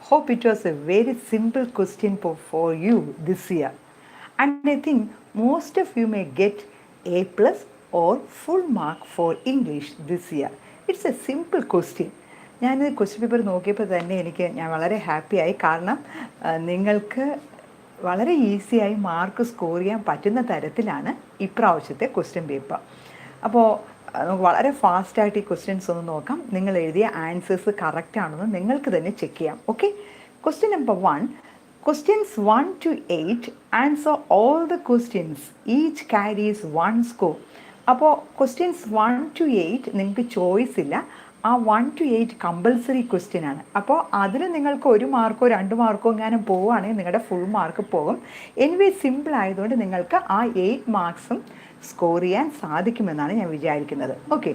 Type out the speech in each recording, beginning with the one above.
Hope it was a very simple question for you this year. And I think most of you may get A plus or full mark for English this year. It's a simple question. ഞാൻ question paper നോക്കിയപ്പോൾ തന്നെ ഞാൻ വളരെ ഹാപ്പിയായി. കാരണം നിങ്ങൾക്ക് വളരെ ഈസിയായി മാർക്ക് സ്കോർ ചെയ്യാൻ പറ്റുന്ന തരത്തിലാണ് ഇപ്രാവശ്യത്തെ ക്വസ്റ്റ്യൻ പേപ്പർ. അപ്പോൾ നമുക്ക് വളരെ ഫാസ്റ്റായിട്ട് ഈ ക്വസ്റ്റ്യൻസ് ഒന്ന് നോക്കാം. നിങ്ങൾ എഴുതിയ ആൻസേഴ്സ് കറക്റ്റ് ആണെന്ന് നിങ്ങൾക്ക് തന്നെ ചെക്ക് ചെയ്യാം. Okay, question number 1. Questions 1 to 8, answer all the questions. Each carries 1 score. അപ്പോൾ ക്വസ്റ്റ്യൻസ് 1 to 8 നിങ്ങൾക്ക് ചോയ്സ് ഇല്ല. ആ 1 to 8 കമ്പൽസറി ക്വസ്റ്റ്യൻ ആണ്. അപ്പോൾ അതിൽ നിങ്ങൾക്ക് 1 മാർക്കോ 2 മാർക്കോ എങ്ങാനും പോവുകയാണെങ്കിൽ നിങ്ങളുടെ ഫുൾ മാർക്ക് പോകും. എനിവേ സിമ്പിൾ ആയതുകൊണ്ട് നിങ്ങൾക്ക് ആ 8 മാർക്സും സ്കോർ ചെയ്യാൻ സാധിക്കുമെന്നാണ് ഞാൻ വിചാരിക്കുന്നത്. Okay,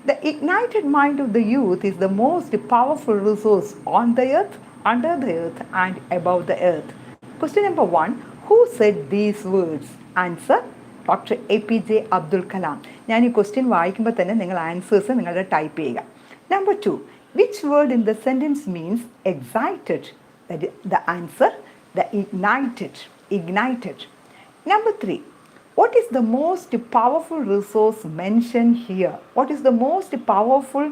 The ignited mind of the youth is the most powerful resource on the earth, under the earth and above the earth. Question number 1. Who said these words? Answer, Dr. APJ Abdul Kalam. ഞാൻ ഈ question വായിക്കുമ്പോൾ തന്നെ നിങ്ങൾ answers നിങ്ങളുടെ type ചെയ്യുക. Number 2. Which word in the sentence means excited? That is the answer, the ignited. Ignited. Number 3. What is the most powerful resource mentioned here? What is the most powerful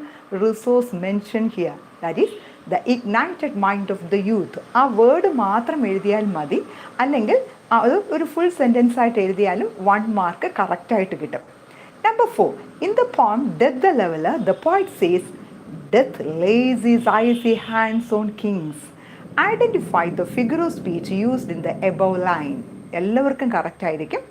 resource mentioned here? That is the ignited mind of the youth. ആ word മാത്രം എഴുതിയാൽ മതി, അല്ലെങ്കിൽ അത് ഒരു full sentence ആയിട്ട് എഴുതിയാലും 1 mark കറക്റ്റായിട്ട് കിട്ടും. Number 4. In the poem Death the Leveler, the poet says, Death lays his icy hands on kings. Identify the figure of speech used in the above line. എല്ലാവർക്കും കറക്റ്റ് ആയിരിക്കും.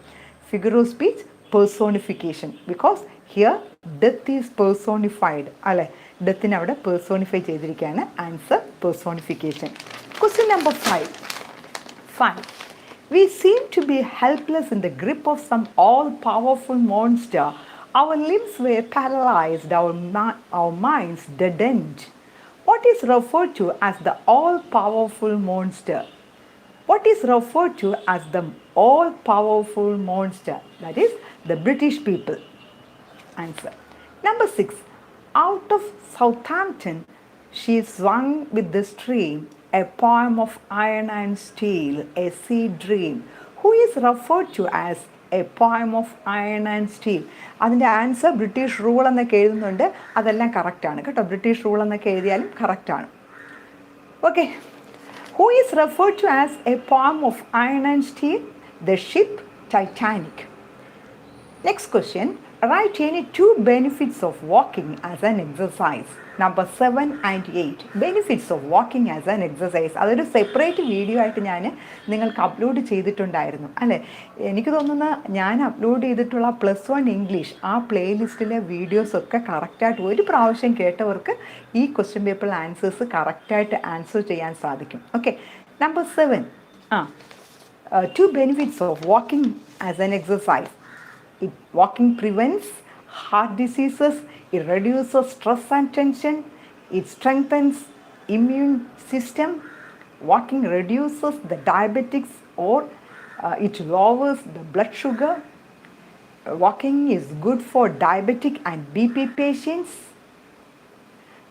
Figure of speech, personification, because here death is personified. അല്ലേ, ഡെത്തിനെ അവിടെ personify ചെയ്തിരിക്കുകയാണ്. Answer personification. Question number 5. We seem to be helpless in the grip of some all-powerful monster. Our limbs were paralyzed, our minds deadened. What is referred to as the all-powerful monster? What is referred to as the all-powerful monster? That is the British people. Answer. Number 6. Out of Southampton, she swung with the stream, a poem of iron and steel, a sea dream. Who is referred to as a poem of iron and steel? അതിൻ്റെ answer British rule എന്നൊക്കെ എഴുതുന്നുണ്ട്. അതെല്ലാം കറക്റ്റാണ് കേട്ടോ. British rule എന്നൊക്കെ എഴുതിയാലും കറക്റ്റാണ്. Okay, who is referred to as a poem of iron and steel? The ship Titanic. Next question. Write any 2 benefits of walking as an exercise. Number 7 and 8. Benefits of walking as an exercise. അതൊരു separate video ആയിട്ട് ഞാൻ നിങ്ങൾക്ക് upload ചെയ്തിട്ടുണ്ടായിരുന്നു അല്ലേ. എനിക്ക് തോന്നുന്ന ഞാൻ upload ചെയ്തിട്ടുള്ള +1 ഇംഗ്ലീഷ് ആ പ്ലേലിസ്റ്റിലെ വീഡിയോസൊക്കെ കറക്റ്റായിട്ട് ഒരു പ്രാവശ്യം കേട്ടവർക്ക് ഈ ക്വസ്റ്റ്യൻ പേപ്പറിൽ ആൻസേഴ്സ് കറക്റ്റായിട്ട് ആൻസർ ചെയ്യാൻ സാധിക്കും. Okay, number 7. 2 benefits of walking as an exercise. Walking prevents heart diseases, it reduces stress and tension, it strengthens immune system, walking reduces the diabetics or it lowers the blood sugar. Walking is good for diabetic and BP patients.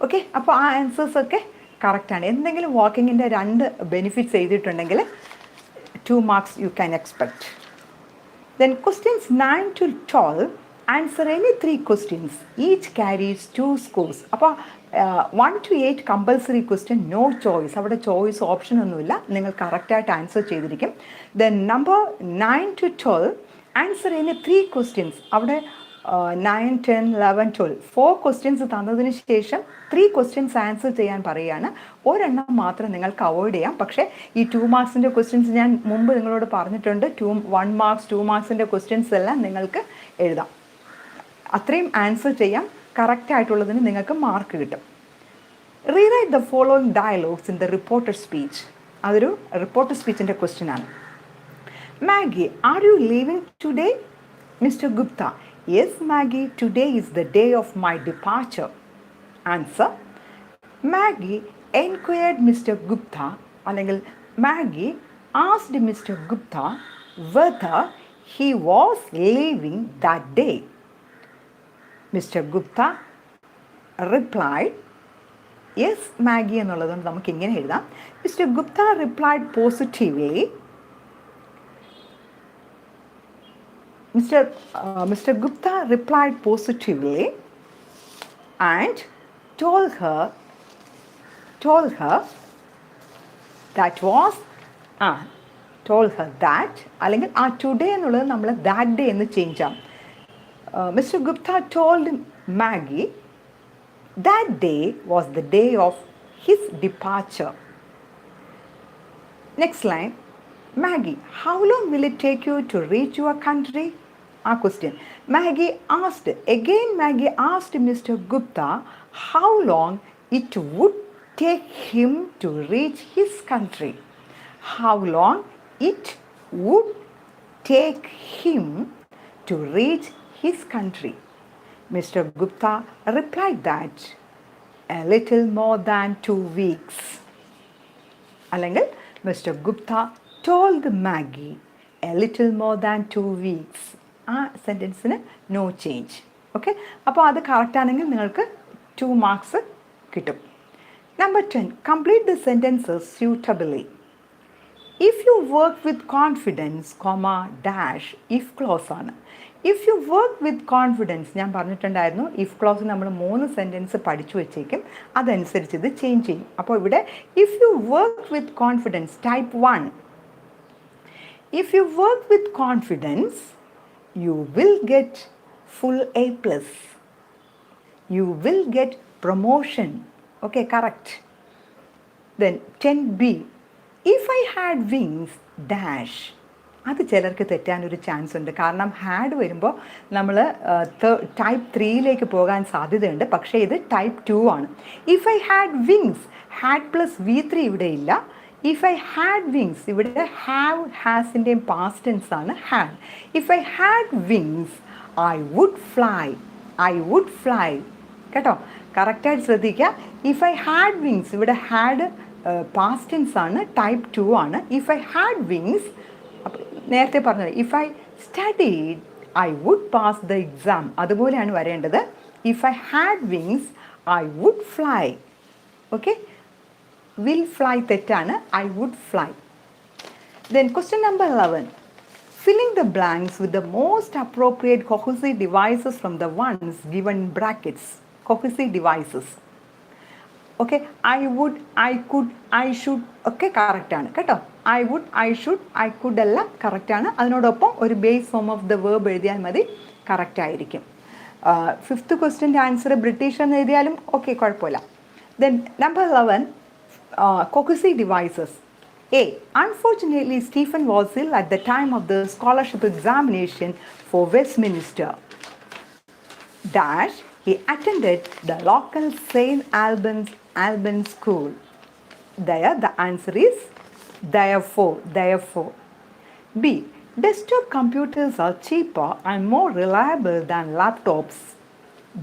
Okay, അപ്പോൾ ആ answers ഒക്കെ കറക്റ്റാണ്. എന്തെങ്കിലും വാക്കിങ്ങിൻ്റെ 2 benefits എഴുതിയിട്ടുണ്ടെങ്കിൽ 2 marks you can expect. Then questions 9 to 12, answer any 3 questions. Each carries 2 scores. അപ്പോൾ 1 to 8 compulsory question, no choice. അവിടെ choice option ഒന്നുമില്ല, നിങ്ങൾ കറക്റ്റായിട്ട് ആൻസർ ചെയ്തിരിക്കും. Then number 9 to 12, answer any 3 questions. അവിടെ 9, 10, 11, 12 4 ക്വസ്റ്റ്യൻസ് തന്നതിന് ശേഷം 3 ക്വസ്റ്റ്യൻസ് ആൻസർ ചെയ്യാൻ പറയുകയാണ്. ഒരെണ്ണം മാത്രം നിങ്ങൾക്ക് അവോയ്ഡ് ചെയ്യാം. പക്ഷേ ഈ 2 മാർക്സിൻ്റെ ക്വസ്റ്റ്യൻസ് ഞാൻ മുമ്പ് നിങ്ങളോട് പറഞ്ഞിട്ടുണ്ട്. 1 മാർക്സ് 2 മാർക്സിൻ്റെ ക്വസ്റ്റ്യൻസ് എല്ലാം നിങ്ങൾക്ക് എഴുതാം. അത്രയും ആൻസർ ചെയ്യാം. കറക്റ്റായിട്ടുള്ളതിന് നിങ്ങൾക്ക് മാർക്ക് കിട്ടും. Rewrite the following dialogues in the reporter speech. അതൊരു റിപ്പോർട്ടർ സ്പീച്ചിൻ്റെ ക്വസ്റ്റ്യൻ ആണ്. Maggi, are you leaving today? Mister Gupta, yes Maggie, today is the day of my departure. Answer. Maggie enquired Mr. Gupta, അല്ലെങ്കിൽ Maggie asked Mr. Gupta whether he was leaving that day. Mr. Gupta replied, yes Maggi എന്നുള്ളതുകൊണ്ട് നമുക്ക് ഇങ്ങനെ എഴുതാം. Mister Gupta replied positively. Mr. Gupta replied positively and told her that was told her that അല്ലെങ്കിൽ ആ today എന്നുള്ളത് നമ്മൾ that day എന്ന് change ചെയ്യാം. Mister Gupta told Maggi that day was the day of his departure. Next line, Maggie, how long will it take you to reach your country? Our question. Maggie asked Mr. Gupta how long it would take him to reach his country. How long it would take him to reach his country. Mr. Gupta replied that a little more than 2 weeks. അല്ലെങ്കിൽ Mr. Gupta told Maggie a little more than 2 weeks. ആ സെൻറ്റൻസിന് no change. Okay, അപ്പോൾ അത് കറക്റ്റാണെങ്കിൽ നിങ്ങൾക്ക് 2 marks കിട്ടും. Number 10, complete the sentences suitably. If you work with confidence dash if clause ആണ്. If you work with confidence ഞാൻ പറഞ്ഞിട്ടുണ്ടായിരുന്നു, if close നമ്മൾ 3 sentence പഠിച്ചു വെച്ചേക്കും, അതനുസരിച്ച് ഇത് ചേഞ്ച് ചെയ്യും. അപ്പോൾ ഇവിടെ if you work with confidence type 1. If you work with confidence you will get full A+. You will get promotion. Okay, correct. Then 10B, if I had wings dash. അത് ചിലർക്ക് തെറ്റാനൊരു chance ഉണ്ട്. കാരണം had വരുമ്പോൾ നമ്മൾ type 3യിലേക്ക് പോകാൻ സാധ്യതയുണ്ട്. പക്ഷേ ഇത് ടൈപ്പ് 2 ആണ്. If I had wings, had plus V3 ഇവിടെ ഇല്ല. ഇഫ് ഐ ഹാഡ് വിങ്സ്, ഇവിടെ ഹാവ് ഹാസിൻ്റെയും പാസ്റ്റ് ടെൻസ് ആണ് had. If I had wings I would fly. കേട്ടോ, കറക്റ്റായിട്ട് ശ്രദ്ധിക്കുക. ഇഫ് ഐ ഹാഡ് വിങ്സ്, ഇവിടെ ഹാഡ് പാസ്റ്റ് ടെൻസ് ആണ്, ടൈപ്പ് 2 ആണ്. ഇഫ് ഐ ഹാഡ് വിങ്സ്, നേരത്തെ പറഞ്ഞത് if I studied I would pass the exam, അതുപോലെയാണ് വരേണ്ടത്. If I had wings I would fly. Okay, will fly തെറ്റാണ്, I would fly. Then question number 11, filling the blanks with the most appropriate cohesive devices from the ones given in brackets. Cohesive devices. Okay, I would, I could, I should ഒക്കെ correct ആണ് കേട്ടോ. I would, I should, I could എല്ലാം correct ആണ്. അതിനോടൊപ്പം ഒരു base form of the verb എഴുതിയാൽ മതി, correct ആയിരിക്കും. 5th ക്വസ്റ്റ്യൻ്റെ ആൻസർ ബ്രിട്ടീഷ് എന്ന് എഴുതിയാലും ഓക്കെ, കുഴപ്പമില്ല. Then number 11, cohesive devices. A, unfortunately Stephen was ill at the time of the scholarship examination for Westminster dash he attended the local St. Albans school. There the answer is therefore. B, desktop computers are cheaper and more reliable than laptops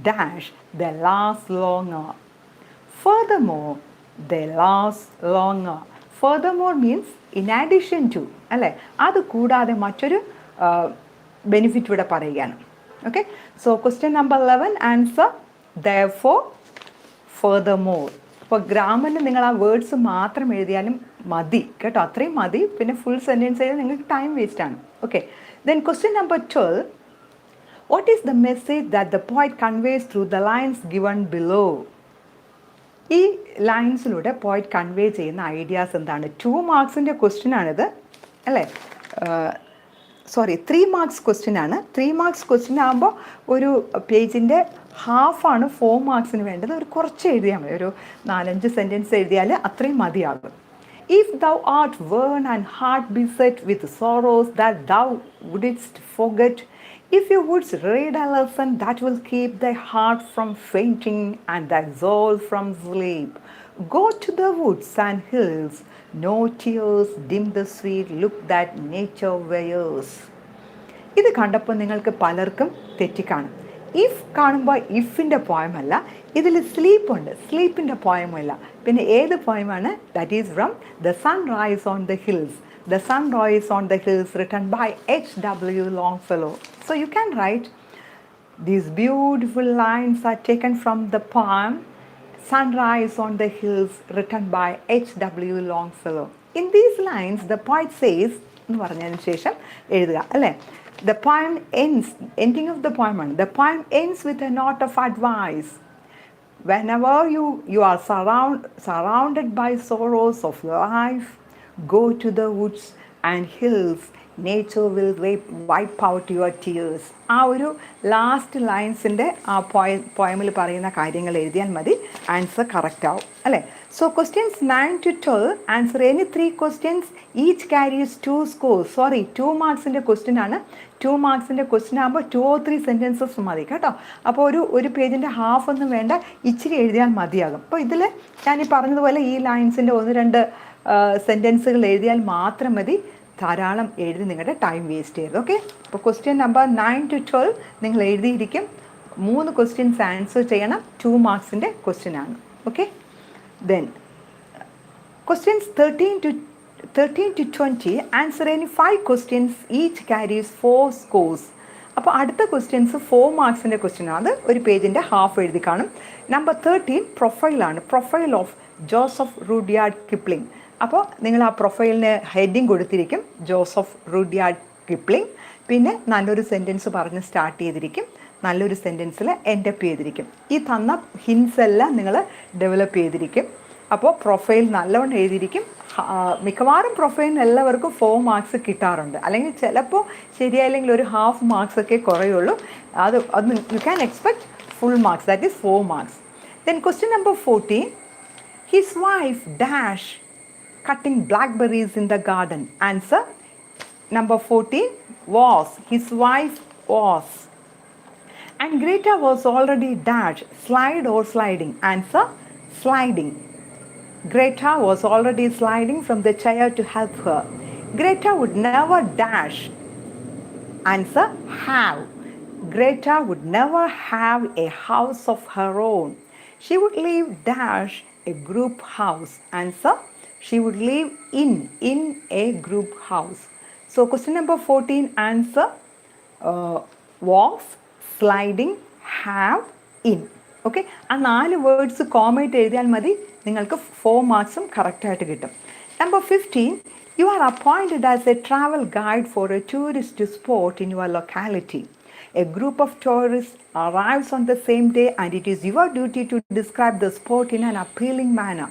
dash they last longer. Furthermore, they last longer. Furthermore means in addition to, അല്ലേ, അത് കൂടാതെ മറ്റൊരു benefit ഇവിടെ പറയുകയാണ്. Okay, so question number 11 answer therefore, furthermore. അപ്പോൾ ഗ്രാമറിൽ നിങ്ങൾ ആ words മാത്രം എഴുതിയാലും മതി കേട്ടോ, അത്രയും മതി. പിന്നെ ഫുൾ സെൻറ്റൻസ് എഴുതാൻ നിങ്ങൾക്ക് ടൈം വേസ്റ്റ് ആണ്. Okay, then question number 12, what is the message that the poet conveys through the lines given below? ഈ ലൈൻസിലൂടെ പോയിറ്റ് കൺവേ ചെയ്യുന്ന ഐഡിയാസ് എന്താണ്? 2 മാർക്സിൻ്റെ ക്വസ്റ്റ്യൻ ആണിത് അല്ലേ? 3 മാർക്സ് ക്വസ്റ്റ്യൻ ആണ്. 3 മാർക്സ് ക്വസ്റ്റ്യൻ ആകുമ്പോൾ ഒരു പേജിൻ്റെ ഹാഫാണ് 4 മാർക്സിന് വേണ്ടത്. ഒരു കുറച്ച് എഴുതിയാൽ മതി, ഒരു 4-5 സെൻറ്റൻസ് എഴുതിയാൽ അത്രയും മതിയാകും. If thou art worn and heart beset with sorrows that thou wouldst forget, if you wouldst read a lesson that will keep thy heart from fainting and thy soul from sleep, go to the woods and hills, no tears dim the sweet look that nature wears. ഇത് കണ്ടപ്പോൾ നിങ്ങൾക്ക് പലർക്കും തെറ്റിക്കാണും. If കാണുമ്പോൾ ഇഫിൻ്റെ പോയമല്ല, ഇതിൽ സ്ലീപ്പുണ്ട്, സ്ലീപ്പിൻ്റെ പോയമല്ല. പിന്നെ ഏത് പോയമാണ്? That is from the sunrise on the hills. The Sunrise on the Hills, written by H.W. Longfellow. So you can write, these beautiful lines are taken from the poem Sunrise on the Hills, written by H.W. Longfellow. In these lines, the poet says, എന്ന് പറഞ്ഞതിന് ശേഷം എഴുതുക അല്ലേ. The poem ends, ending of the poem, the poem ends with a note of advice. Whenever you are surrounded by sorrows of life, go to the woods and hills. Nature will wipe out your tears. ആ ഒരു last ലൈൻസിൻ്റെ ആ പോയമിൽ പറയുന്ന കാര്യങ്ങൾ എഴുതിയാൽ മതി, answer correct ആവും അല്ലേ. So questions 9 to 12 answer any 3 questions each carries 2 scores. 2 മാർക്സിൻ്റെ ക്വസ്റ്റ്യൻ ആണ്. 2 മാർക്സിൻ്റെ ക്വസ്റ്റ്യൻ ആകുമ്പോൾ 2 or 3 സെൻറ്റൻസസ് മതി കേട്ടോ. അപ്പോൾ ഒരു പേജിൻ്റെ ഹാഫ് ഒന്നും വേണ്ട, ഇച്ചിരി എഴുതിയാൽ മതിയാകും. അപ്പോൾ ഇതിൽ ഞാൻ ഈ പറഞ്ഞതുപോലെ ഈ ലൈൻസിൻ്റെ 1-2 സെൻറ്റൻസുകൾ എഴുതിയാൽ മാത്രം മതി. ധാരാളം എഴുതി നിങ്ങളുടെ ടൈം വേസ്റ്റ് ചെയ്യരുത്. ഓക്കെ. അപ്പോൾ ക്വസ്റ്റ്യൻ നമ്പർ 9 to 12 നിങ്ങൾ എഴുതിയിരിക്കും. 3 ക്വസ്റ്റ്യൻസ് ആൻസർ ചെയ്യണം. 2 മാർക്സിൻ്റെ ക്വസ്റ്റ്യൻ ആണ്. Okay. Then questions 13 to 20 answer any 5 questions each carries 4 scores. അപ്പോൾ അടുത്ത ക്വസ്റ്റ്യൻസ് 4 മാർക്സിൻ്റെ ക്വസ്റ്റ്യൻ ആണ്. അത് ഒരു പേജിൻ്റെ ഹാഫ് എഴുതി കാണും. നമ്പർ 13 പ്രൊഫൈലാണ്. Profile of Joseph Rudyard Kipling. അപ്പോൾ നിങ്ങൾ ആ പ്രൊഫൈലിന് ഹെഡിങ് കൊടുത്തിരിക്കും ജോസഫ് റുഡ്യാർഡ് കിപ്ലിംഗ്. പിന്നെ നല്ലൊരു സെൻറ്റൻസ് പറഞ്ഞ് സ്റ്റാർട്ട് ചെയ്തിരിക്കും, നല്ലൊരു സെൻറ്റൻസിൽ എൻഡ് അപ്പ് ചെയ്തിരിക്കും. ഈ തന്ന ഹിൻസ് എല്ലാം നിങ്ങൾ ഡെവലപ്പ് ചെയ്തിരിക്കും. അപ്പോൾ പ്രൊഫൈൽ നല്ലവണ്ണം എഴുതിയിരിക്കും. മിക്കവാറും പ്രൊഫൈലിന് എല്ലാവർക്കും 4 മാർക്സ് കിട്ടാറുണ്ട്. അല്ലെങ്കിൽ ചിലപ്പോൾ ശരിയായില്ലെങ്കിൽ ഒരു ഹാഫ് മാർക്സ് ഒക്കെ കുറയുള്ളൂ. അത് you can expect full marks, that is 4 marks. Then question number 14, his wife dash cutting blackberries in the garden. Answer number 14 was, his wife was. And Greta was already dash, slide or sliding. Answer sliding. Greta was already sliding from the chair to help her. Greta would never dash. Answer have. Greta would never have a house of her own. She would live dash a group house. Answer she would live in a group house. So question number 14 answer was, sliding, have, in. Okay, ആ 4 words കോമായിട്ട് എഴുതിയാൽ മതി, നിങ്ങൾക്ക് 4 മാർക്സും കറക്റ്റായിട്ട് കിട്ടും. Number 15, you are appointed as a travel guide for a tourist spot in your locality. A group of tourists arrives on the same day and it is your duty to describe the spot in an appealing manner.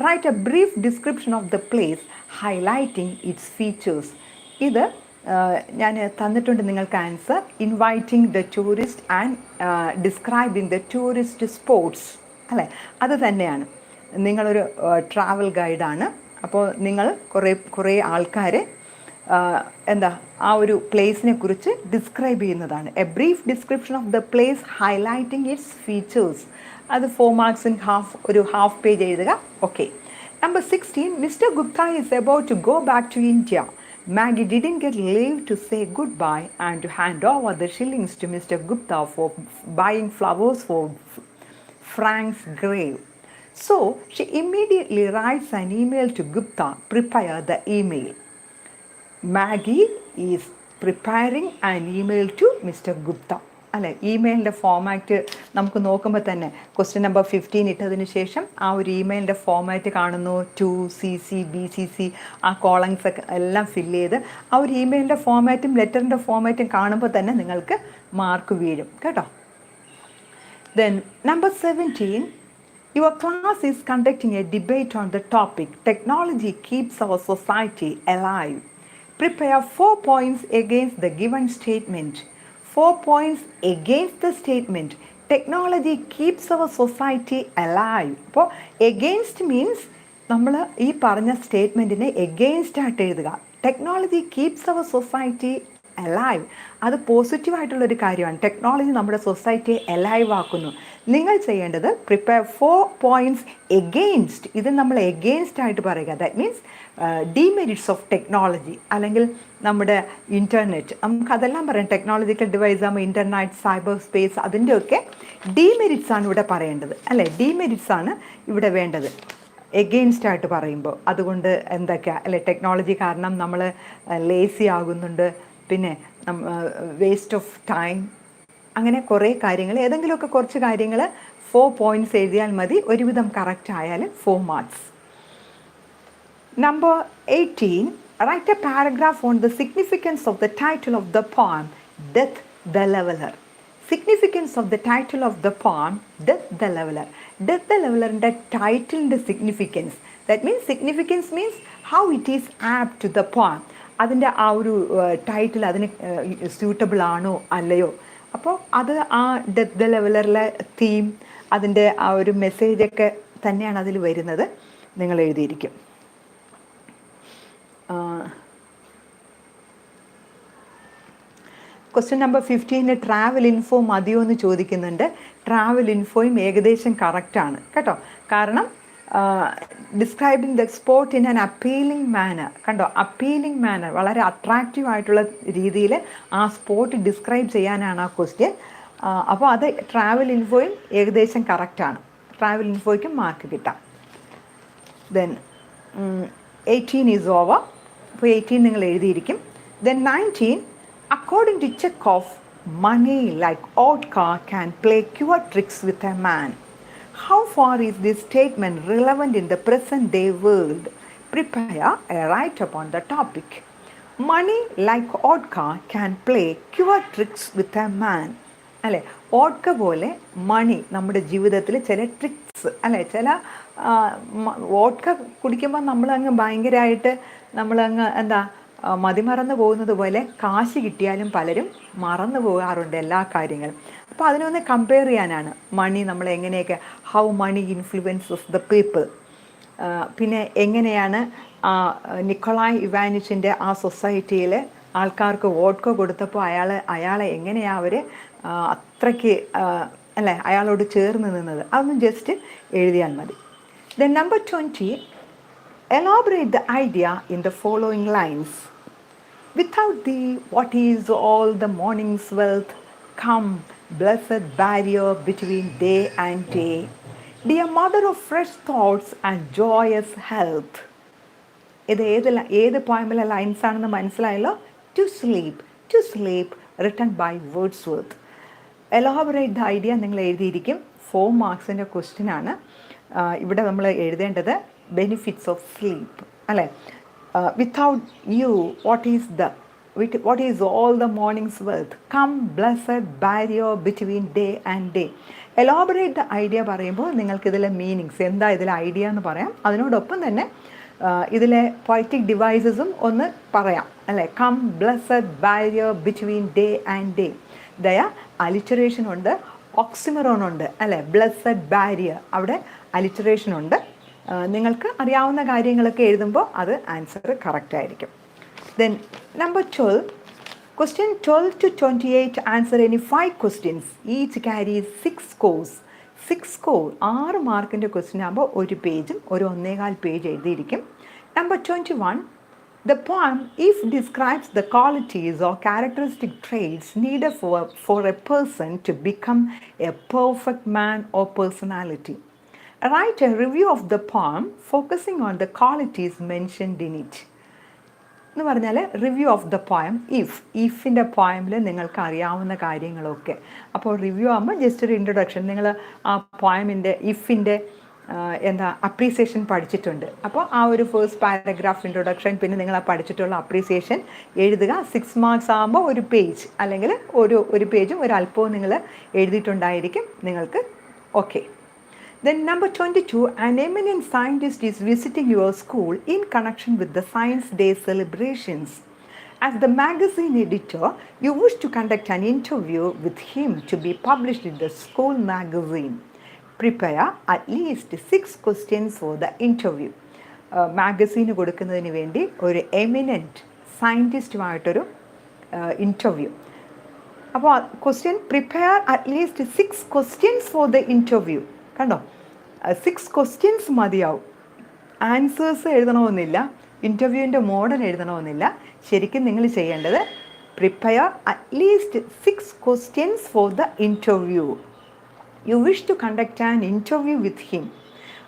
Write a brief description of the place highlighting its features. ഇത് ഞാൻ തന്നിട്ടുണ്ട് നിങ്ങൾക്ക് answer. Inviting the tourist and describing the tourist spots അല്ലേ, അത് തന്നെയാണ്. നിങ്ങളൊരു travel ഗൈഡാണ്. അപ്പോൾ നിങ്ങൾ കുറേ ആൾക്കാരെ ആ ഒരു പ്ലേസിനെ കുറിച്ച് ഡിസ്ക്രൈബ് ചെയ്യുന്നതാണ്. A brief description of the place highlighting its features. അത് 4 മാർക്സിന് ഒരു ഹാഫ് പേജ് എഴുതുക. Okay. Number 16, mister Gupta is about to go back to India. Maggie didn't get leave to say goodbye and to hand over the shillings to Mr. Gupta for buying flowers for Frank's grave. So she immediately writes an email to Gupta. Prepare the email. Maggie is preparing an email to Mr. Gupta. അല്ലെ, ഇമെയിലിൻ്റെ format നമുക്ക് നോക്കുമ്പോൾ തന്നെ question number 15 ഇട്ടതിന് ശേഷം ആ ഒരു ഇമെയിലിൻ്റെ format കാണുന്നു. 2CC BCC ആ കോളംസ് ഒക്കെ എല്ലാം ഫില്ല് ചെയ്ത് ആ ഒരു ഇമെയിലിൻ്റെ ഫോമാറ്റും ലെറ്ററിൻ്റെ ഫോമാറ്റും കാണുമ്പോൾ തന്നെ നിങ്ങൾക്ക് മാർക്ക് വീഴും കേട്ടോ. Then number 17, your class is conducting a debate on the topic technology keeps our society alive. Prepare 4 points against the given statement. 4 points against the statement. Technology keeps our society alive. അപ്പോൾ against means നമ്മൾ ഈ പറഞ്ഞ സ്റ്റേറ്റ്മെൻറ്റിനെ against ആയിട്ട് എഴുതുക. Technology keeps our society alive. അത് പോസിറ്റീവായിട്ടുള്ളൊരു കാര്യമാണ്. Technology നമ്മുടെ സൊസൈറ്റിയെ അലൈവ് ആക്കുന്നു. നിങ്ങൾ ചെയ്യേണ്ടത് പ്രിപ്പയർ 4 points എഗെയിൻസ്റ്റ്. ഇത് നമ്മൾ എഗെയിൻസ്റ്റ് ആയിട്ട് പറയുക. ദാറ്റ് മീൻസ് ഡീമെരിറ്റ്സ് ഓഫ് ടെക്നോളജി, അല്ലെങ്കിൽ നമ്മുടെ ഇൻ്റർനെറ്റ്, നമുക്കതെല്ലാം പറയാം. ടെക്നോളജിക്കൽ ഡിവൈസ് ആകുമ്പോൾ ഇൻ്റർനെറ്റ്, സൈബർ സ്പേസ്, അതിൻ്റെയൊക്കെ ഡീമെരിറ്റ്സ് ആണ് ഇവിടെ പറയേണ്ടത് അല്ലേ. ഡീമെരിറ്റ്സ് ആണ് ഇവിടെ വേണ്ടത് എഗെയിൻസ്റ്റ് ആയിട്ട് പറയുമ്പോൾ. അതുകൊണ്ട് എന്തൊക്കെയാണ് അല്ലേ, ടെക്നോളജി കാരണം നമ്മൾ ലേസി ആകുന്നുണ്ട്, പിന്നെ വേസ്റ്റ് ഓഫ് ടൈം, അങ്ങനെ കുറേ കാര്യങ്ങൾ, ഏതെങ്കിലുമൊക്കെ കുറച്ച് കാര്യങ്ങൾ 4 points എഴുതിയാൽ മതി. ഒരുവിധം കറക്റ്റ് ആയാൽ 4 marks. Number 18, write a paragraph on the significance of the title of the poem, Death the Leveler. Significance of the title of the poem, Death the Leveler. Death the Leveler in the title and the significance. That means significance means how it is apt to the poem. അതിൻ്റെ ആ ഒരു title അതിന് suitable ആണോ അല്ലയോ. അപ്പോൾ അത് ആ death the ലെവലറിലെ theme, അതിൻ്റെ ആ ഒരു മെസ്സേജൊക്കെ തന്നെയാണ് അതിൽ വരുന്നത്. നിങ്ങൾ എഴുതിയിരിക്കും. ക്വസ്റ്റ്യൻ നമ്പർ 15 ട്രാവൽ ഇൻഫോ മതിയോ എന്ന് ചോദിക്കുന്നുണ്ട്. ട്രാവൽ ഇൻഫോയും ഏകദേശം കറക്റ്റാണ് കേട്ടോ. കാരണം describing the spot in an appealing manner. കണ്ടോ, അപ്പീലിംഗ് മാനർ, വളരെ അട്രാക്റ്റീവ് ആയിട്ടുള്ള രീതിയിൽ ആ സ്പോട്ട് ഡിസ്ക്രൈബ് ചെയ്യാനാണ് ആ ക്വസ്റ്റ്യൻ. അപ്പോൾ അത് ട്രാവൽ ഇൻഫോയും ഏകദേശം കറക്റ്റാണ്. ട്രാവൽ ഇൻഫോയ്ക്കും മാർക്ക് കിട്ടാം. Then 18 is over. അപ്പോൾ 18 നിങ്ങൾ എഴുതിയിരിക്കും. Then 19, according to Chekhov, money like vodka can play cure tricks with a man. How far is this statement relevant in the present day world? Prepare a write-up on the topic. Money like vodka can play cure tricks with a man. അല്ലേ, vodka പോലെ മണി നമ്മുടെ ജീവിതത്തിൽ ചില tricks, അല്ലേ, ചില vodka കുടിക്കുമ്പോൾ നമ്മളങ്ങ് ഭയങ്കരമായിട്ട് നമ്മളങ്ങ് എന്താ മതിമറന്നു പോകുന്നത് പോലെ കാശ് കിട്ടിയാലും പലരും മറന്നു പോകാറുണ്ട് എല്ലാ കാര്യങ്ങളും. അപ്പോൾ അതിനൊന്ന് കമ്പയർ ചെയ്യാനാണ് മണി നമ്മൾ എങ്ങനെയൊക്കെ, how money influences the people. പിന്നെ എങ്ങനെയാണ് നിക്കോളായ് ഇവാനിച്ചിൻ്റെ ആ സൊസൈറ്റിയിൽ ആൾക്കാർക്ക് വോഡ്ക കൊടുത്തപ്പോൾ അയാളെ എങ്ങനെയാണ് അവർ അത്രയ്ക്ക് അല്ലേ അയാളോട് ചേർന്ന് നിന്നത്. അതൊന്നും ജസ്റ്റ് എഴുതിയാൽ മതി. Then number 20, elaborate the idea in the following lines. Without thee, what is all the morning's wealth? Come, blessed barrier between day and day, dear mother of fresh thoughts and joyous health. ഇത് ഏത് പോയമിലെ lines ആണെന്ന് മനസ്സിലായല്ലോ. To sleep written by Wordsworth. Elaborate the idea നിങ്ങൾ എഴുതിയിരിക്കും. 4 മാർക്സിൻ്റെ question ആണ്. ഇവിടെ നമ്മൾ എഴുതേണ്ടത് ബെനിഫിറ്റ്സ് ഓഫ് സ്ലീപ്പ്, അല്ലേ. Without you what is all the morning's wealth? Come, blessed barrier between day and day. Elaborate the idea പറയുമ്പോൾ നിങ്ങൾക്ക് ഇതിലെ മീനിങ്സ് എന്താ, ഇതിലെ ഐഡിയ എന്ന് പറയാം. അതിനോടൊപ്പം തന്നെ ഇതിലെ പോയറ്റിക് ഡിവൈസസും ഒന്ന് പറയാം, അല്ലേ. Come, blessed barrier between day and day. ദയ അലിറ്ററേഷൻ ഉണ്ട്, ഓക്സിമറോൺ ഉണ്ട്, അല്ലേ. ബ്ലെസ്സഡ് ബാരിയർ, അവിടെ അലിറ്ററേഷൻ ഉണ്ട്. നിങ്ങൾക്ക് അറിയാവുന്ന കാര്യങ്ങളൊക്കെ എഴുതുമ്പോൾ അത് ആൻസർ കറക്റ്റ് ആയിരിക്കും. Then number 12, question 12 to 28, answer any 5 questions. Each carries 6 scores. 6 score 6 മാർക്കിൻ്റെ ക്വസ്റ്റ്യൻ ആകുമ്പോൾ ഒരു പേജും ഒരു 1.25 പേജ് എഴുതിയിരിക്കും. Number 21, the poem if describes the qualities or characteristic traits needed for a person to become a perfect man or personality. Write a review of the poem focusing on the qualities mentioned in it. എന്ന് പറഞ്ഞാൽ review of the poem. ഇഫിൻ്റെ പോയമിൽ നിങ്ങൾക്ക് അറിയാവുന്ന കാര്യങ്ങളൊക്കെ. അപ്പോൾ review ആകുമ്പോൾ just ഒരു introduction. നിങ്ങൾ ആ പോയമിൻ്റെ ഇഫിൻ്റെ അപ്രീസിയേഷൻ പഠിച്ചിട്ടുണ്ട്. അപ്പോൾ ആ ഒരു ഫസ്റ്റ് പാരഗ്രാഫ് ഇൻട്രൊഡക്ഷൻ, പിന്നെ നിങ്ങൾ ആ പഠിച്ചിട്ടുള്ള അപ്രീസിയേഷൻ എഴുതുക. 6 മാർക്സ് ആകുമ്പോൾ ഒരു പേജ് അല്ലെങ്കിൽ ഒരു പേജും ഒരു അല്പവും നിങ്ങൾ എഴുതിയിട്ടുണ്ടായിരിക്കും. നിങ്ങൾക്ക് okay. Then number 22, an eminent scientist is visiting your school in connection with the Science Day celebrations. As the magazine editor, you wish to conduct an interview with him to be published in the school magazine. Prepare at least 6 questions for the interview. മാഗസീന് കൊടുക്കുന്നതിന് വേണ്ടി ഒരു eminent സയൻറ്റിസ്റ്റുമായിട്ടൊരു interview. അപ്പോൾ question prepare at least 6 questions for the interview. കണ്ടോ, 6 questions മതിയാവും. Answers എഴുതണമെന്നില്ല, ഇൻ്റർവ്യൂവിൻ്റെ മോഡൽ എഴുതണമെന്നില്ല. ശരിക്കും നിങ്ങൾ ചെയ്യേണ്ടത് prepare at least 6 questions for the interview. You wish to conduct an interview with him.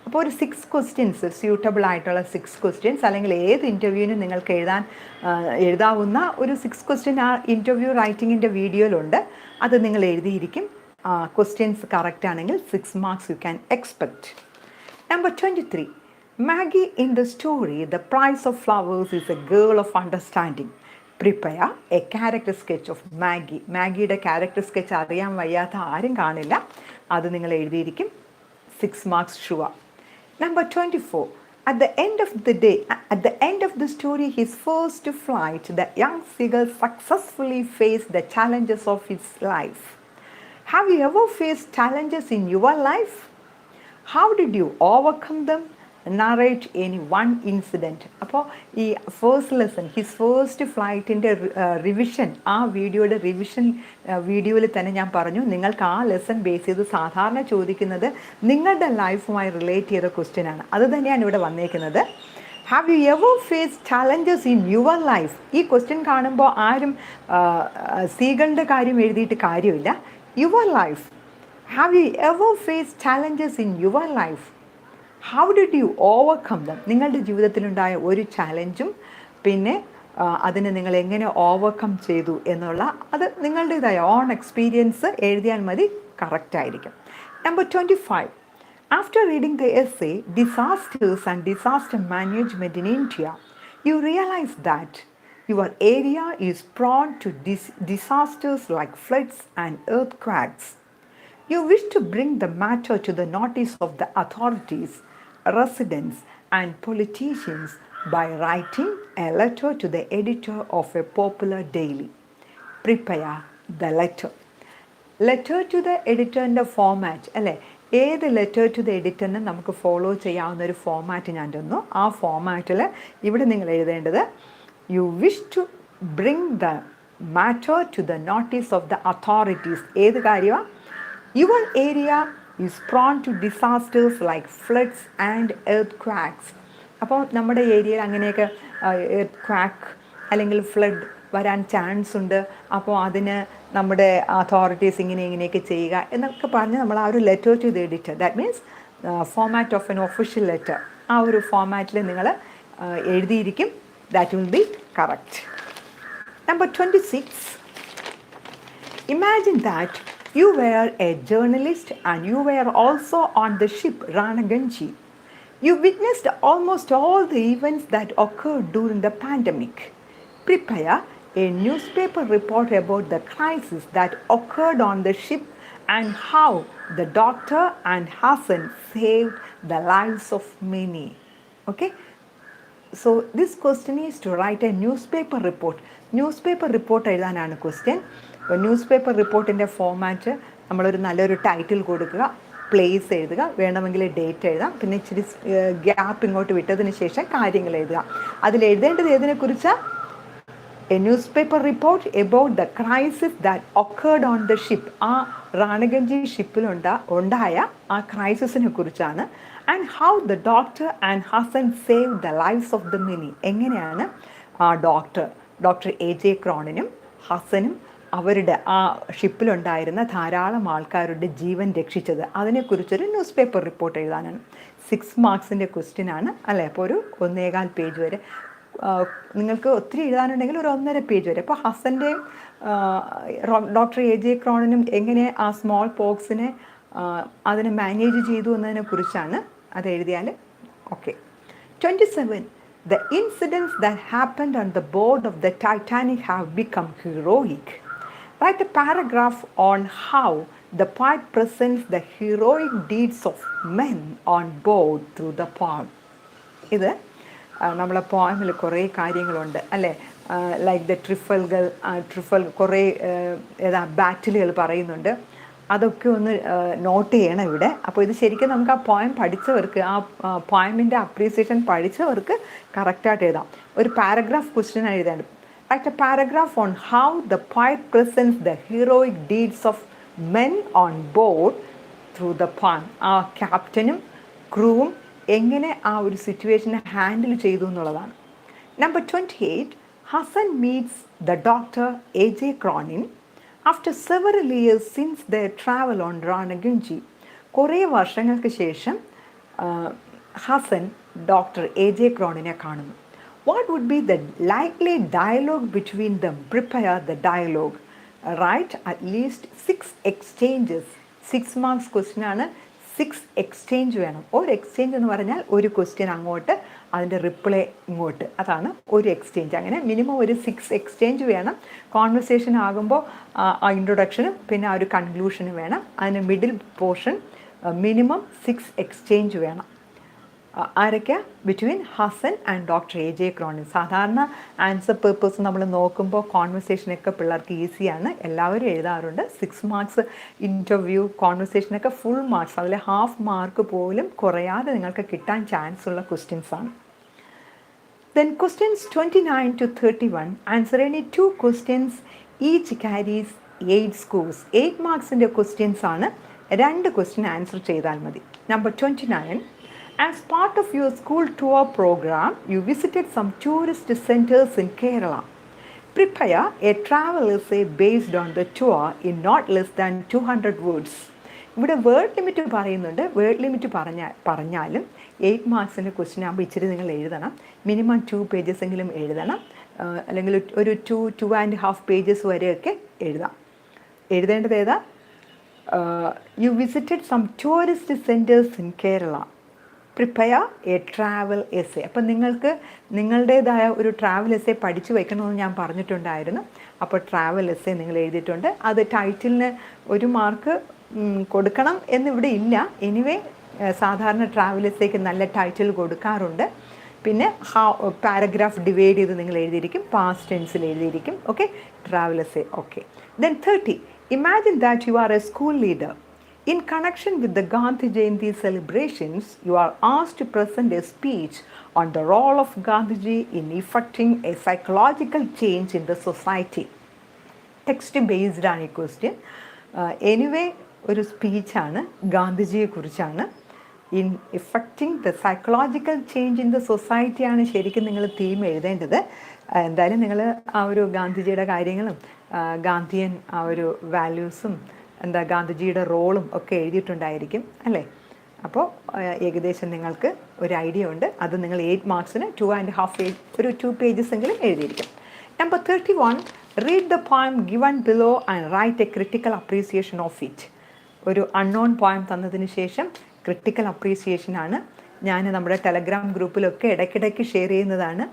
അപ്പോൾ ഒരു 6 questions, സ്യൂട്ടബിൾ ആയിട്ടുള്ള 6 questions, അല്ലെങ്കിൽ ഏത് ഇൻ്റർവ്യൂവിനും നിങ്ങൾക്ക് എഴുതാവുന്ന ഒരു 6 question ആ ഇൻ്റർവ്യൂ റൈറ്റിങ്ങിൻ്റെ വീഡിയോയിലുണ്ട്. അത് നിങ്ങൾ എഴുതിയിരിക്കും. ക്വസ്റ്റ്യൻസ് കറക്റ്റ് ആണെങ്കിൽ 6 marks you can expect. Number 23. Maggie in the story, the price of flowers is a girl of understanding. Prepare a character sketch of Maggie. മാഗിയുടെ ക്യാരക്ടർ സ്കെച്ച് അറിയാൻ വയ്യാത്ത ആരും കാണില്ല, അത് നിങ്ങൾ എഴുതിയിരിക്കും. 6 marks sure. Number 24. At the end of the story, his first flight, the young seagull successfully faced the challenges of his life. Have you ever faced challenges in your life? How did you overcome them? Narrate any one incident. അപ്പോൾ ഈ first lesson, his first ഫ്ലൈറ്റിൻ്റെ revision, ആ വീഡിയോയുടെ revision വീഡിയോയിൽ തന്നെ ഞാൻ പറഞ്ഞു, നിങ്ങൾക്ക് ആ ലെസൺ ബേസ് ചെയ്ത് സാധാരണ ചോദിക്കുന്നത് നിങ്ങളുടെ ലൈഫുമായി റിലേറ്റ് ചെയ്ത ക്വസ്റ്റ്യനാണ്. അത് തന്നെയാണ് ഇവിടെ വന്നേക്കുന്നത്. Have you ever face challenges in your life? ഈ ക്വസ്റ്റ്യൻ കാണുമ്പോൾ ആരും സീകളുടെ കാര്യം എഴുതിയിട്ട് കാര്യമില്ല. Your life. Have you ever face challenges in your life? How did you overcome them? നിങ്ങളുടെ ജീവിതത്തിലുണ്ടായ ഒരു ചാലഞ്ചും പിന്നെ അതിനെ നിങ്ങൾ എങ്ങനെ ഓവർകം ചെയ്തു എന്നുള്ള അത് നിങ്ങളുടേതായ ഓൺ എക്സ്പീരിയൻസ് എഴുതിയാൽ മതി, കറക്റ്റായിരിക്കും. Number 25. After reading the essay, Disasters and Disaster Management in India, you realize that your area is prone to disasters like floods and earthquakes. You wish to bring the matter to the notice of the authorities, residents, and politicians by writing a letter to the editor of a popular daily. Prepare the letter. Letter to the editor in the format, അല്ലേ? ഏത് letter to the എഡിറ്ററിന് നമുക്ക് follow ചെയ്യാവുന്ന ഒരു format ഞാൻ തന്നു. ആ ഫോമാറ്റിൽ ഇവിടെ നിങ്ങൾ എഴുതേണ്ടത് you wish to bring the matter to the notice of the authorities. ഏത് കാര്യമാണ്? Your area is prone to disasters like floods and earthquakes. അപ്പോൾ നമ്മുടെ ഏരിയയിൽ അങ്ങനെയൊക്കെ എർത്ത് ക്വാക്ക് അല്ലെങ്കിൽ ഫ്ലഡ് വരാൻ ചാൻസ് ഉണ്ട്. അപ്പോൾ അതിന് നമ്മുടെ അതോറിറ്റീസ് ഇങ്ങനെയൊക്കെ ചെയ്യുക എന്നൊക്കെ പറഞ്ഞ് നമ്മൾ ആ ഒരു letter to the editor, that means format of an official letter, ആ ഒരു ഫോമാറ്റിൽ നിങ്ങൾ എഴുതിയിരിക്കും. That will be correct. Number 26. Imagine that you were a journalist and you were also on the ship Ranaganji. You witnessed almost all the events that occurred during the pandemic. Prepare a newspaper report about the crisis that occurred on the ship and how the doctor and Hassan saved the lives of many. Okay? So this question is to write a newspaper report. Newspaper report എഴുതാനാണ് question. അപ്പോൾ news paper റിപ്പോർട്ടിൻ്റെ format നമ്മളൊരു നല്ലൊരു title കൊടുക്കുക, place എഴുതുക, വേണമെങ്കിൽ date എഴുതാം, പിന്നെ ഇച്ചിരി ഗ്യാപ്പ് ഇങ്ങോട്ട് വിട്ടതിന് ശേഷം കാര്യങ്ങൾ എഴുതുക. അതിൽ എഴുതേണ്ടത് ഏതിനെക്കുറിച്ചാണ്? A newspaper report about the crisis that occurred on the ship. ആ റാണഗഞ്ചി ഷിപ്പിലുണ്ടായ ആ ക്രൈസിസിനെ കുറിച്ചാണ്. And how the doctor and Hassan save the lifes of the many. എങ്ങനെയാണ് ആ ഡോക്ടർ AJ ക്രോണിനും ഹസനും അവരുടെ ആ ഷിപ്പിലുണ്ടായിരുന്ന ധാരാളം ആൾക്കാരുടെ ജീവൻ രക്ഷിച്ചത്, അതിനെക്കുറിച്ചൊരു ന്യൂസ് പേപ്പർ റിപ്പോർട്ട് എഴുതാനാണ്. 6 marksൻ്റെ ക്വസ്റ്റ്യനാണ് അല്ലേ? അപ്പോൾ ഒരു 1.25 പേജ് വരെ. നിങ്ങൾക്ക് ഒത്തിരി എഴുതാനുണ്ടെങ്കിൽ ഒരു 1.5 പേജ് വരെ. അപ്പോൾ ഹസൻ്റെയും ഡോക്ടർ AJ ക്രോണിനും എങ്ങനെ ആ സ്മോൾ പോക്സിനെ അതിനെ മാനേജ് ചെയ്തു എന്നതിനെ കുറിച്ചാണ് അത് എഴുതിയാൽ okay. 27. The incidents that happened on the board of the Titanic have become heroic. Write a paragraph on how the poet presents the heroic deeds of men on board through the poem. ഇത് നമ്മളെ പോയമിൽ കുറേ കാര്യങ്ങളുണ്ട് അല്ലേ? Like the ട്രിഫൽ കുറേ ബാറ്റിലുകൾ പറയുന്നുണ്ട്. അതൊക്കെ ഒന്ന് not ചെയ്യണം ഇവിടെ. അപ്പോൾ ഇത് ശരിക്കും നമുക്ക് ആ പോയം പഠിച്ചവർക്ക്, ആ പോയമിൻ്റെ അപ്രീസിയേഷൻ പഠിച്ചവർക്ക് കറക്റ്റായിട്ട് എഴുതാം. ഒരു പാരഗ്രാഫ് ക്വസ്റ്റ്യൻ എഴുതാണ്ട്. Write a paragraph on how the poet presents the heroic deeds of men on board through the poem. ആ ക്യാപ്റ്റനും ക്രൂവും എങ്ങനെ ആ ഒരു സിറ്റുവേഷനെ ഹാൻഡിൽ ചെയ്തു എന്നുള്ളതാണ്. Number 28. Hassan meets the doctor AJ Cronin after several years since the travel on Ranganji. കുറേ വർഷങ്ങൾക്ക് ശേഷം ഹസൻ ഡോക്ടർ AJ ക്രോണിനെ കാണുന്നു. What would be the likely dialogue between them? Prepare the dialogue. write at least 6 exchanges. 6 marks question ആണ്. 6 exchange വേണം. ഒരു exchange എന്ന് പറഞ്ഞാൽ ഒരു ക്വസ്റ്റ്യൻ അങ്ങോട്ട്, അതിൻ്റെ റിപ്ലൈ ഇങ്ങോട്ട്, അതാണ് ഒരു എക്സ്ചേഞ്ച്. അങ്ങനെ മിനിമം ഒരു 6 എക്സ്ചേഞ്ച് വേണം. കോൺവെർസേഷൻ ആകുമ്പോൾ ഇൻട്രൊഡക്ഷനും പിന്നെ ആ ഒരു കൺക്ലൂഷനും വേണം. അതിന് മിഡിൽ പോർഷൻ മിനിമം 6 എക്സ്ചേഞ്ച് വേണം. ആരൊക്കെ? Between Hasan and doctor AJ Cronin. സാധാരണ ആൻസർ പേപ്പേഴ്സ് നമ്മൾ നോക്കുമ്പോൾ കോൺവെർസേഷനൊക്കെ പിള്ളേർക്ക് ഈസിയാണ്, എല്ലാവരും എഴുതാറുണ്ട്. 6 മാർക്സ് ഇൻ്റർവ്യൂ കോൺവെർസേഷനൊക്കെ ഫുൾ മാർക്സ്, അതിൽ ഹാഫ് മാർക്ക് പോലും കുറയാതെ നിങ്ങൾക്ക് കിട്ടാൻ ചാൻസ് ഉള്ള ക്വസ്റ്റ്യൻസ് ആണ്. Then questions 29 to 31, answer any 2 questions, each carries 8 scores. 8 മാർക്സിൻ്റെ questions ആണ്. 2 ക്വസ്റ്റ്യൻ ആൻസർ ചെയ്താൽ മതി. Number 29, as part of your school tour program, you visited some tourist centers in Kerala. Prepare a travel essay based on the tour in not less than 200 words. ഇവിടെ word limit പറയുന്നുണ്ട്. Word limit പറഞ്ഞാലും 8 മാർക്സിൻ്റെ question ആകുമ്പോൾ ഇച്ചിരി നിങ്ങൾ എഴുതണം. Minimum 2 pages എങ്കിലും എഴുതണം, അല്ലെങ്കിൽ ഒരു 2.5 പേജസ് വരെയൊക്കെ എഴുതാം. എഴുതേണ്ടത് ഏതാ? You visited some tourist centres in Kerala. Prepare a travel essay. അപ്പം നിങ്ങൾക്ക് നിങ്ങളുടേതായ ഒരു ട്രാവൽ എസ്സേ പഠിച്ചു വയ്ക്കണമെന്ന് ഞാൻ പറഞ്ഞിട്ടുണ്ടായിരുന്നു. അപ്പോൾ ട്രാവൽ എസ്സേ നിങ്ങൾ എഴുതിയിട്ടുണ്ട്. അത് ടൈറ്റിലിന് 1 മാർക്ക് കൊടുക്കണം എന്നിവിടെ ഇല്ല. എനിവേ സാധാരണ ട്രാവൽ എസ്സേക്ക് നല്ല ടൈറ്റിൽ കൊടുക്കാറുണ്ട്. പിന്നെ പാരഗ്രാഫ് ഡിവൈഡ് ചെയ്ത് നിങ്ങൾ എഴുതിയിരിക്കും, പാസ്റ്റ് ടെൻസിൽ എഴുതിയിരിക്കും. Okay, travel essay. Okay. Then 30, imagine that you are a school leader. In connection with the Gandhi Jayanti celebrations, you are asked to present a speech on the role of Gandhiji in effecting a psychological change in the society. Text based ആണ് ഈ question. Anyway ഒരു സ്പീച്ചാണ്, ഗാന്ധിജിയെക്കുറിച്ചാണ്. In effecting the psychological change in the സൊസൈറ്റിയാണ് ശരിക്കും നിങ്ങൾ theme എഴുതേണ്ടത്. എന്തായാലും നിങ്ങൾ ആ ഒരു ഗാന്ധിജിയുടെ കാര്യങ്ങളും ഗാന്ധിയൻ ആ ഒരു വാല്യൂസും ഗാന്ധിജിയുടെ റോളും ഒക്കെ എഴുതിയിട്ടുണ്ടായിരിക്കും അല്ലേ? അപ്പോൾ ഏകദേശം നിങ്ങൾക്ക് ഒരു ഐഡിയ ഉണ്ട്. അത് നിങ്ങൾ 8 മാർക്സിന് 2.5 പേജ്, ഒരു 2 പേജസ് എങ്കിലും എഴുതിയിരിക്കും. Number 31, read the poem given below and write a critical appreciation of it. ഒരു അൺനോൺ പോയം തന്നതിന് ശേഷം ക്രിട്ടിക്കൽ അപ്രീസിയേഷനാണ്. ഞാൻ നമ്മുടെ ടെലഗ്രാം ഗ്രൂപ്പിലൊക്കെ ഇടയ്ക്കിടയ്ക്ക് ഷെയർ ചെയ്യുന്നതാണ്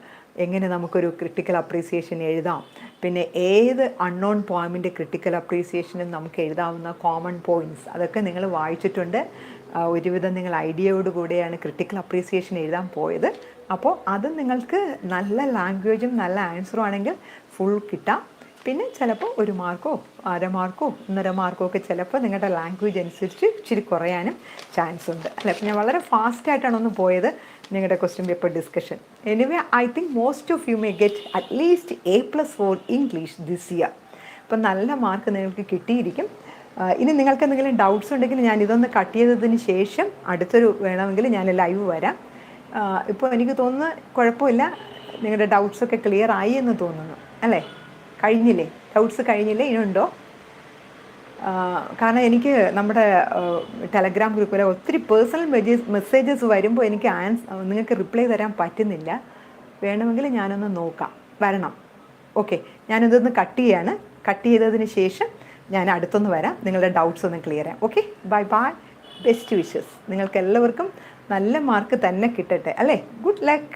എങ്ങനെ നമുക്കൊരു ക്രിട്ടിക്കൽ അപ്രീസിയേഷൻ എഴുതാം. പിന്നെ ഏത് അൺനോൺ പോയിമിൻ്റെ ക്രിട്ടിക്കൽ അപ്രീസിയേഷനും നമുക്ക് എഴുതാവുന്ന കോമൺ പോയിൻറ്റ്സ് അതൊക്കെ നിങ്ങൾ വായിച്ചിട്ടുണ്ട്. ഒരുവിധം നിങ്ങൾ ഐഡിയയോട് കൂടെയാണ് ക്രിട്ടിക്കൽ അപ്രീസിയേഷൻ എഴുതാൻ പോയത്. അപ്പോൾ അത് നിങ്ങൾക്ക് നല്ല ലാംഗ്വേജും നല്ല ആൻസറും ആണെങ്കിൽ ഫുൾ കിട്ടാം. പിന്നെ ചിലപ്പോൾ 1 മാർക്കോ 1/2 മാർക്കോ 1.5 മാർക്കോ ഒക്കെ ചിലപ്പോൾ നിങ്ങളുടെ ലാംഗ്വേജ് അനുസരിച്ച് ഇച്ചിരി കുറയാനും ചാൻസ് ഉണ്ട് അല്ലേ? അപ്പോൾ ഞാൻ വളരെ ഫാസ്റ്റായിട്ടാണ് ഒന്ന് പോയത് നിങ്ങളുടെ question paper discussion. Anyway I think most of you may get at least A+ for English this year. അപ്പം നല്ല മാർക്ക് നിങ്ങൾക്ക് കിട്ടിയിരിക്കും. ഇനി നിങ്ങൾക്ക് എന്തെങ്കിലും ഡൗട്ട്സ് ഉണ്ടെങ്കിൽ ഞാൻ ഇതൊന്ന് കട്ട് ചെയ്തതിന് ശേഷം അടുത്തൊരു വേണമെങ്കിൽ ഞാൻ ലൈവ് വരാം. ഇപ്പോൾ എനിക്ക് തോന്നുന്നു കുഴപ്പമില്ല, നിങ്ങളുടെ ഡൗട്ട്സൊക്കെ ക്ലിയർ ആയി എന്ന് തോന്നുന്നു അല്ലേ? കഴിഞ്ഞില്ലേ? ഡൗട്ട്സ് കഴിഞ്ഞില്ലേ? ഇനിയുണ്ടോ? കാരണം എനിക്ക് നമ്മുടെ ടെലഗ്രാം ഗ്രൂപ്പിലെ ഒത്തിരി പേഴ്സണൽ മെസ്സേജസ് വരുമ്പോൾ എനിക്ക് നിങ്ങൾക്ക് റിപ്ലൈ തരാൻ പറ്റുന്നില്ല. വേണമെങ്കിൽ ഞാനൊന്ന് നോക്കാം, വരണം. ഓക്കെ, ഞാനിതൊന്ന് കട്ട് ചെയ്യാണ്. കട്ട് ചെയ്തതിന് ശേഷം ഞാൻ അടുത്തൊന്ന് വരാം, നിങ്ങളുടെ ഡൗട്ട്സ് ഒന്ന് ക്ലിയർ ചെയ്യാം. Okay, bye bye, best wishes. നിങ്ങൾക്ക് എല്ലാവർക്കും നല്ല മാർക്ക് തന്നെ കിട്ടട്ടെ അല്ലേ? Good luck.